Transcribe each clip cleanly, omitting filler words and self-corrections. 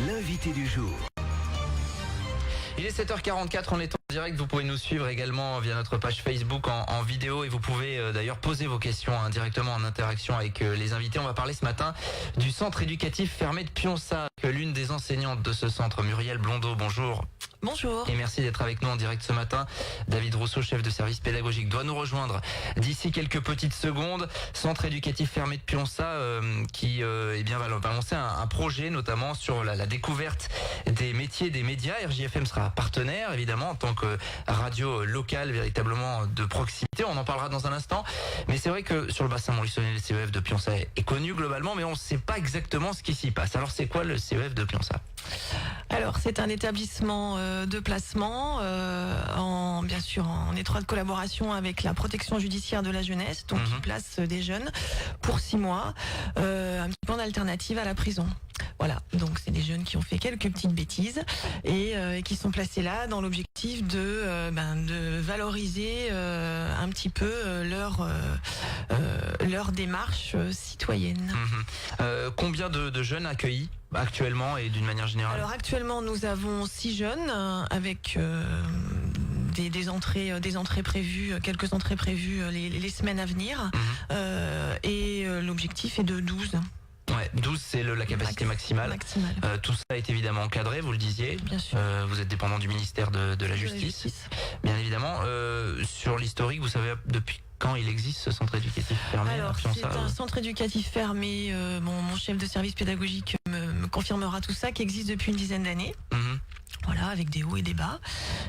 l'invité du jour. Il est 7h44, on est en direct, vous pouvez nous suivre également via notre page Facebook en vidéo et vous pouvez d'ailleurs poser vos questions directement en interaction avec les invités. On va parler ce matin du centre éducatif fermé de Pionça, que l'une des enseignantes de ce centre, Muriel Blondeau, bonjour. Bonjour. Et merci d'être avec nous en direct ce matin. David Rousseau, chef de service pédagogique, doit nous rejoindre d'ici quelques petites secondes. Centre éducatif fermé de Pionça qui va lancer un projet notamment sur la découverte des métiers des médias. RJFM sera partenaire évidemment en tant que radio locale véritablement de proximité. On en parlera dans un instant. Mais c'est vrai que sur le bassin Montluçonnet, le CEF de Pionça est connu globalement, mais on ne sait pas exactement ce qui s'y passe. Alors c'est quoi le CEF de Pionça ? Alors c'est un établissement de placement bien sûr en étroite collaboration avec la protection judiciaire de la jeunesse, donc qui place des jeunes pour 6 mois, un petit peu en alternative à la prison. Voilà, donc c'est des jeunes qui ont fait quelques petites bêtises et qui sont placés là dans l'objectif de valoriser un petit peu leur démarche citoyenne. Combien de jeunes accueillis actuellement et d'une manière générale ? Alors actuellement nous avons 6 jeunes avec des entrées prévues, quelques entrées prévues les semaines à venir, et l'objectif est de 12. Ouais, 12 c'est la capacité maximale. Tout ça est évidemment encadré, vous le disiez. Bien sûr. Vous êtes dépendant du ministère de la Justice. Bien évidemment. Sur l'historique, vous savez depuis quand il existe ce centre éducatif fermé? Alors c'est un centre éducatif fermé, mon chef de service pédagogique me confirmera tout ça, qui existe depuis une dizaine d'années. Voilà, avec des hauts et des bas.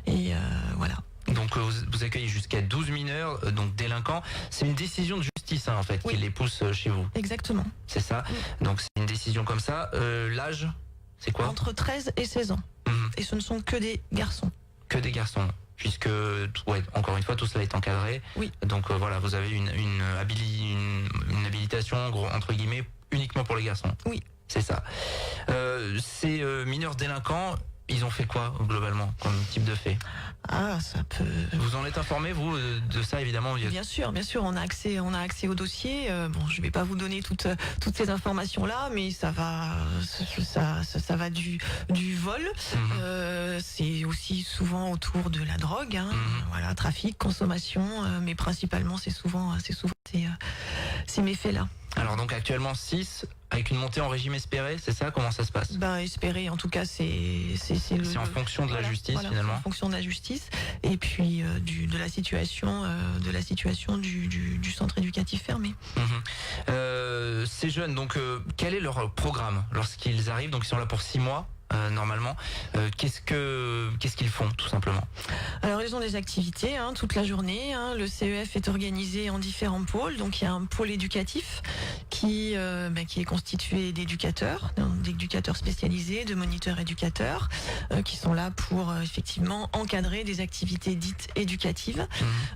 Et voilà. Donc vous accueillez jusqu'à 12 mineurs, donc délinquants. C'est une décision de justice en fait qui les pousse chez vous. Exactement. C'est ça. Donc c'est une décision comme ça. L'âge, c'est quoi? Entre 13 et 16 ans. Et ce ne sont que des garçons. Que des garçons. Puisque, encore une fois, tout cela est encadré. Oui. Donc voilà, vous avez une habilitation, entre guillemets, uniquement pour les garçons. Oui. C'est ça. Ces mineurs délinquants, ils ont fait quoi globalement comme type de fait? Ah, ça peut. Vous en êtes informé vous de ça évidemment? Bien sûr, on a accès au dossier. Je vais pas vous donner toutes ces informations là, mais ça va du vol. C'est aussi souvent autour de la drogue, voilà, trafic, consommation, mais principalement c'est souvent ces méfaits là. Alors donc actuellement 6 avec une montée en régime espéré, c'est ça? Comment ça se passe? Espéré, en tout cas, c'est en fonction de la justice finalement. En fonction de la justice et puis de la situation du centre éducatif fermé. Ces jeunes, donc quel est leur programme lorsqu'ils arrivent? Donc ils sont là pour 6 mois. Normalement, qu'est-ce qu'ils font tout simplement? Alors ils ont des activités toute la journée. Le CEF est organisé en différents pôles. Donc il y a un pôle éducatif qui est constitué d'éducateurs spécialisés, de moniteurs éducateurs, qui sont là pour effectivement encadrer des activités dites éducatives.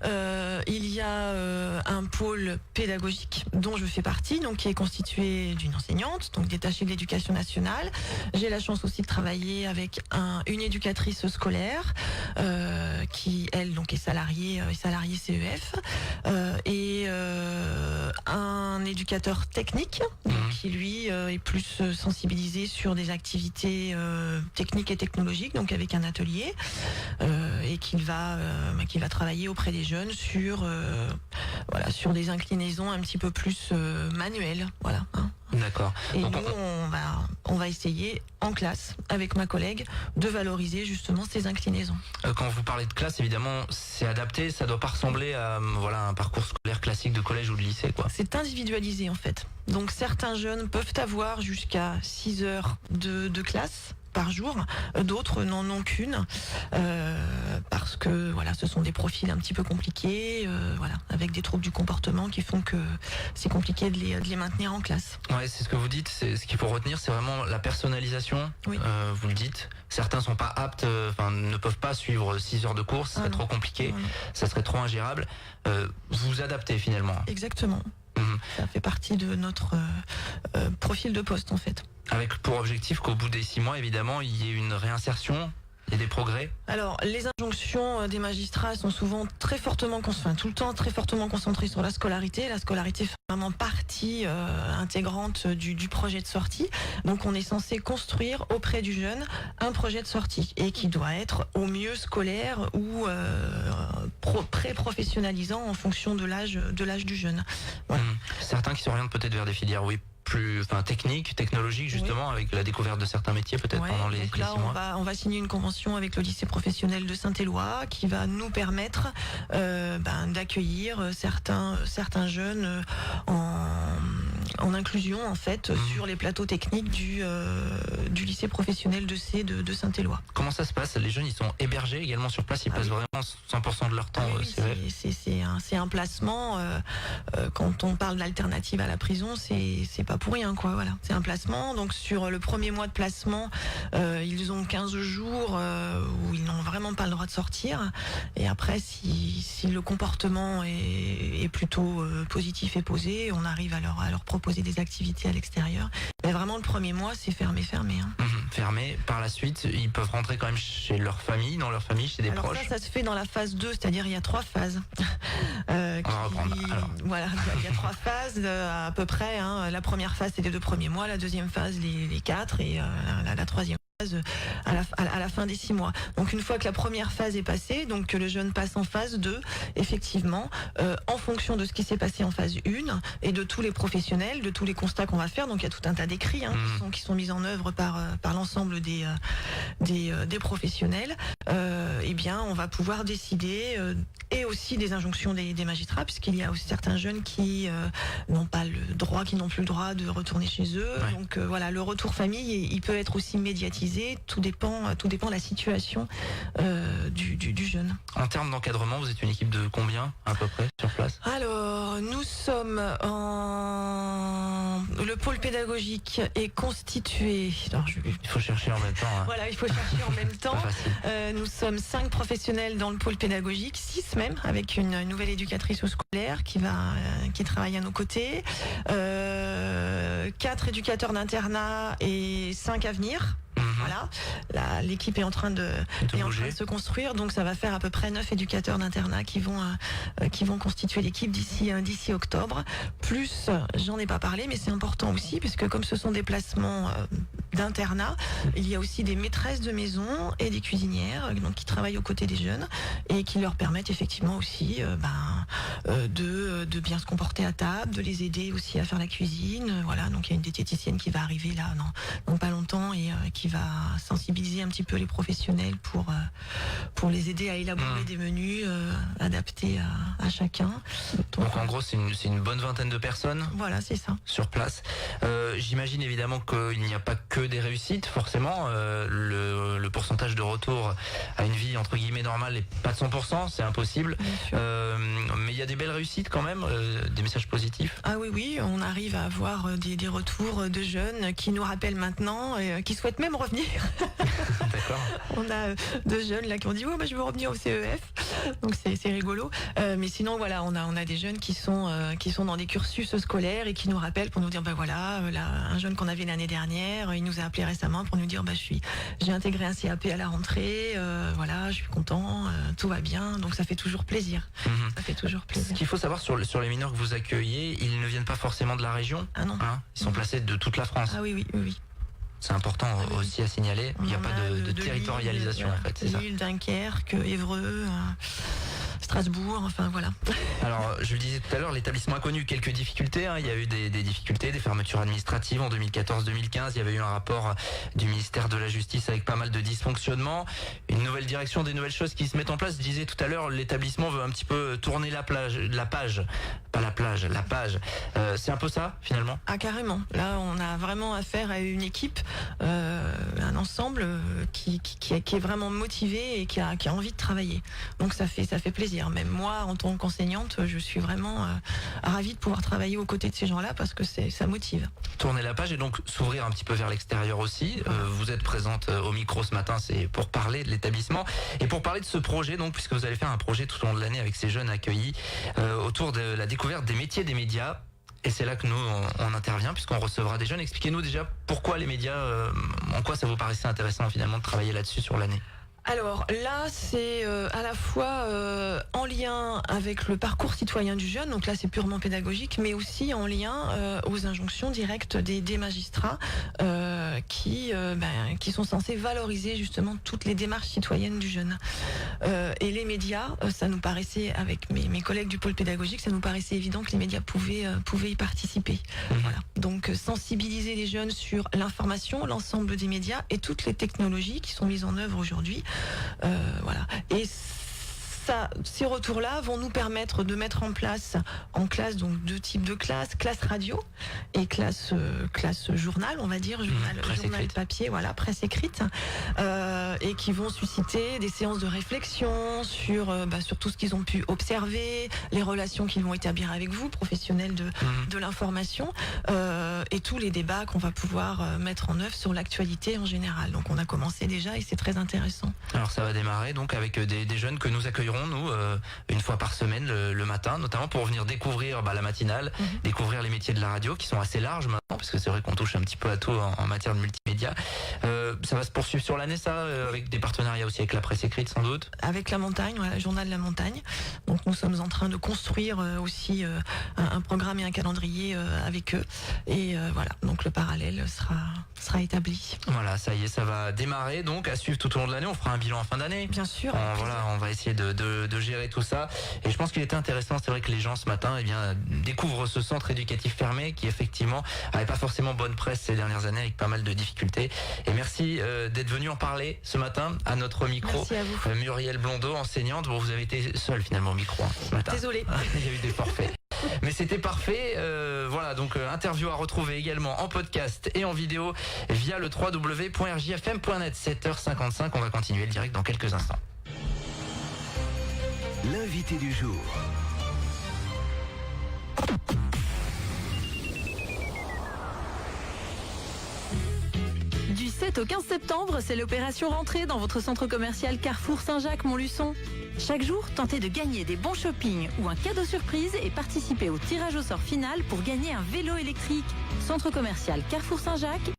Il y a un pôle pédagogique dont je fais partie, donc qui est constitué d'une enseignante, donc détachée de l'éducation nationale. J'ai la chance aussi de travailler avec une éducatrice scolaire qui elle donc est salariée CEF, et un éducateur technique qui lui est plus sensibilisé sur des activités techniques et technologiques, donc avec un atelier, et qui va travailler auprès des jeunes sur des inclinaisons un petit peu plus manuelles, voilà. D'accord. Et donc nous, on va essayer en classe, avec ma collègue, de valoriser justement ces inclinaisons. Quand vous parlez de classe, évidemment, c'est adapté, ça doit pas ressembler à un parcours scolaire classique de collège ou de lycée, quoi. C'est individualisé en fait. Donc certains jeunes peuvent avoir jusqu'à 6 heures de classe par jour, d'autres n'en ont qu'une, parce que ce sont des profils un petit peu compliqués, avec des troubles du comportement qui font que c'est compliqué de les maintenir en classe. Ouais, c'est ce que vous dites, c'est ce qu'il faut retenir, c'est vraiment la personnalisation. Oui. Vous le dites, certains sont pas aptes, ne peuvent pas suivre 6 heures de cours, ça serait trop compliqué, ça serait trop ingérable. Vous adaptez finalement. Exactement. Ça fait partie de notre profil de poste en fait. Avec pour objectif qu'au bout des 6 mois, évidemment, il y ait une réinsertion Il y a des progrès? Alors, les injonctions des magistrats sont souvent très fortement, tout le temps très fortement concentrées sur la scolarité. La scolarité fait vraiment partie intégrante du projet de sortie. Donc, on est censé construire auprès du jeune un projet de sortie et qui doit être au mieux scolaire ou pré-professionnalisant en fonction de l'âge du jeune. Voilà. Certains qui s'orientent peut-être vers des filières, oui, plus techniques, technologiques, justement, avec la découverte de certains métiers peut-être pendant les 6 mois. On va signer une convention avec le lycée professionnel de Saint-Éloi qui va nous permettre d'accueillir certains jeunes en inclusion en fait sur les plateaux techniques du lycée professionnel de Saint-Éloi. Comment ça se passe? Les jeunes, ils sont hébergés également sur place, ils passent vraiment 100% de leur temps au CEF. C'est un placement. Quand on parle d'alternative à la prison, c'est pas pour rien, quoi. Voilà, c'est un placement. Donc sur le premier mois de placement, ils ont 15 jours où ils n'ont vraiment pas le droit de sortir. Et après, si le comportement est plutôt positif et posé, on arrive à leur proposer des activités à l'extérieur. Mais vraiment, le premier mois, c'est fermé. Hein. Fermé. Par la suite, ils peuvent rentrer quand même chez leur famille, chez des proches. Ça se fait dans la phase 2, c'est-à-dire il y a 3 phases. On va reprendre. Alors. Voilà, il y a 3 phases à peu près. Hein. La première phase, c'est les 2 premiers mois. La deuxième phase, les 4. Et la troisième phase à la fin des 6 mois. Donc une fois que la première phase est passée, donc que le jeune passe en phase 2, effectivement, en fonction de ce qui s'est passé en phase 1 et de tous les professionnels, de tous les constats qu'on va faire, donc il y a tout un tas d'écrits qui sont mis en œuvre par l'ensemble des professionnels, eh bien on va pouvoir décider et aussi des injonctions des magistrats, puisqu'il y a aussi certains jeunes qui n'ont plus le droit de retourner chez eux. Ouais. Donc voilà, le retour famille, il peut être aussi médiatisé. Tout dépend de la situation du jeune. En termes d'encadrement, vous êtes une équipe de combien à peu près sur place? Alors, nous sommes le pôle pédagogique est constitué. Il faut chercher en même temps. Hein. Voilà, il faut chercher en même temps. Nous sommes 5 professionnels dans le pôle pédagogique, 6 même, avec une nouvelle éducatrice au scolaire qui travaille à nos côtés. 4 éducateurs d'internat et 5 à venir. Voilà, l'équipe est en train de se construire, donc ça va faire à peu près 9 éducateurs d'internat qui vont constituer l'équipe d'ici octobre. Plus, j'en ai pas parlé, mais c'est important aussi, puisque comme ce sont des placements d'internat, il y a aussi des maîtresses de maison et des cuisinières donc qui travaillent aux côtés des jeunes et qui leur permettent effectivement aussi de bien se comporter à table, de les aider aussi à faire la cuisine. Voilà, donc il y a une diététicienne qui va arriver là dans pas longtemps et qui va sensibiliser un petit peu les professionnels pour les aider à élaborer des menus adaptés à chacun. Donc en gros, c'est une bonne vingtaine de personnes. Voilà, c'est ça. Sur place. J'imagine évidemment qu'il n'y a pas que des réussites, forcément. Le pourcentage de retour à une vie entre guillemets normale n'est pas de 100%, c'est impossible. Mais il y a des belles réussites quand même, des messages positifs. Ah oui, on arrive à avoir des retours de jeunes qui nous rappellent maintenant et qui souhaitent même revenir. D'accord. On a 2 jeunes là qui ont dit je veux revenir au CEF, donc c'est rigolo. Mais sinon voilà, on a des jeunes qui sont dans des cursus scolaires et qui nous rappellent pour nous dire un jeune qu'on avait l'année dernière, il nous a appelé récemment pour nous dire j'ai intégré un CAP à la rentrée, je suis content, tout va bien, donc ça fait toujours plaisir. Ça fait toujours plaisir. Ce qu'il faut savoir sur les mineurs que vous accueillez, ils ne viennent pas forcément de la région. Ah non. Ils sont placés de toute la France. Ah oui. C'est important aussi à signaler. Il n'y a pas de territorialisation en fait, c'est ça. Lille, Dunkerque, Évreux, Strasbourg, enfin voilà. Alors, je le disais tout à l'heure, l'établissement a connu quelques difficultés. Il y a eu des difficultés, des fermetures administratives en 2014-2015. Il y avait eu un rapport du ministère de la Justice avec pas mal de dysfonctionnements. Une nouvelle direction, des nouvelles choses qui se mettent en place. Je disais tout à l'heure, l'établissement veut un petit peu tourner la page. C'est un peu ça, finalement? Ah, carrément. Là, on a vraiment affaire à une équipe, un ensemble qui est vraiment motivé et qui a envie de travailler. Donc ça fait plaisir. Même moi, en tant qu'enseignante, je suis vraiment ravie de pouvoir travailler aux côtés de ces gens-là parce que ça motive. Tourner la page et donc s'ouvrir un petit peu vers l'extérieur aussi. Vous êtes présente au micro ce matin, c'est pour parler de l'établissement et pour parler de ce projet, donc, puisque vous allez faire un projet tout au long de l'année avec ces jeunes accueillis autour de la découverte des métiers des médias. Et c'est là que nous, on intervient, puisqu'on recevra des jeunes. Expliquez-nous déjà pourquoi les médias, en quoi ça vous paraissait intéressant finalement de travailler là-dessus sur l'année. Alors là, c'est à la fois en lien avec le parcours citoyen du jeune, donc là c'est purement pédagogique, mais aussi en lien aux injonctions directes des magistrats qui sont censés valoriser justement toutes les démarches citoyennes du jeune. Et les médias, ça nous paraissait, avec mes collègues du pôle pédagogique, ça nous paraissait évident que les médias pouvaient y participer. Voilà. Donc sensibiliser les jeunes sur l'information, l'ensemble des médias et toutes les technologies qui sont mises en œuvre aujourd'hui. Voilà. Et ces retours-là vont nous permettre de mettre en place en classe donc deux types de classes, classe radio et classe journal, on va dire, journal papier, voilà, presse écrite, et qui vont susciter des séances de réflexion sur tout ce qu'ils ont pu observer, les relations qu'ils vont établir avec vous, professionnels de l'information, et tous les débats qu'on va pouvoir mettre en œuvre sur l'actualité en général. Donc on a commencé déjà et c'est très intéressant. Alors ça va démarrer donc avec des jeunes que nous accueillerons nous une fois par semaine le matin, notamment pour venir découvrir la matinale, découvrir les métiers de la radio qui sont assez larges maintenant, parce que c'est vrai qu'on touche un petit peu à tout en matière de multimédia. Ça va se poursuivre sur l'année, ça, avec des partenariats aussi avec la presse écrite sans doute. Avec La Montagne, voilà, le journal La Montagne. Donc nous sommes en train de construire aussi un programme et un calendrier avec eux. Et voilà, donc le parallèle sera établi. Voilà, ça y est, ça va démarrer donc à suivre tout au long de l'année. On fera un bilan en fin d'année. Bien sûr. On va essayer de gérer tout ça. Et je pense qu'il était intéressant, c'est vrai que les gens ce matin découvrent ce centre éducatif fermé qui effectivement n'avait pas forcément bonne presse ces dernières années avec pas mal de difficultés. Et merci d'être venu en parler ce matin à notre micro. Merci à vous. Muriel Blondeau, enseignante. Bon, vous avez été seule finalement au micro ce matin. Désolée. Il y a eu des forfaits. Mais c'était parfait. Voilà, donc interview à retrouver également en podcast et en vidéo via le www.rjfm.net. 7h55. On va continuer le direct dans quelques instants. L'invité du jour. Du 7 au 15 septembre, c'est l'opération rentrée dans votre centre commercial Carrefour Saint-Jacques-Montluçon. Chaque jour, tentez de gagner des bons shopping ou un cadeau surprise et participez au tirage au sort final pour gagner un vélo électrique. Centre commercial Carrefour Saint-Jacques.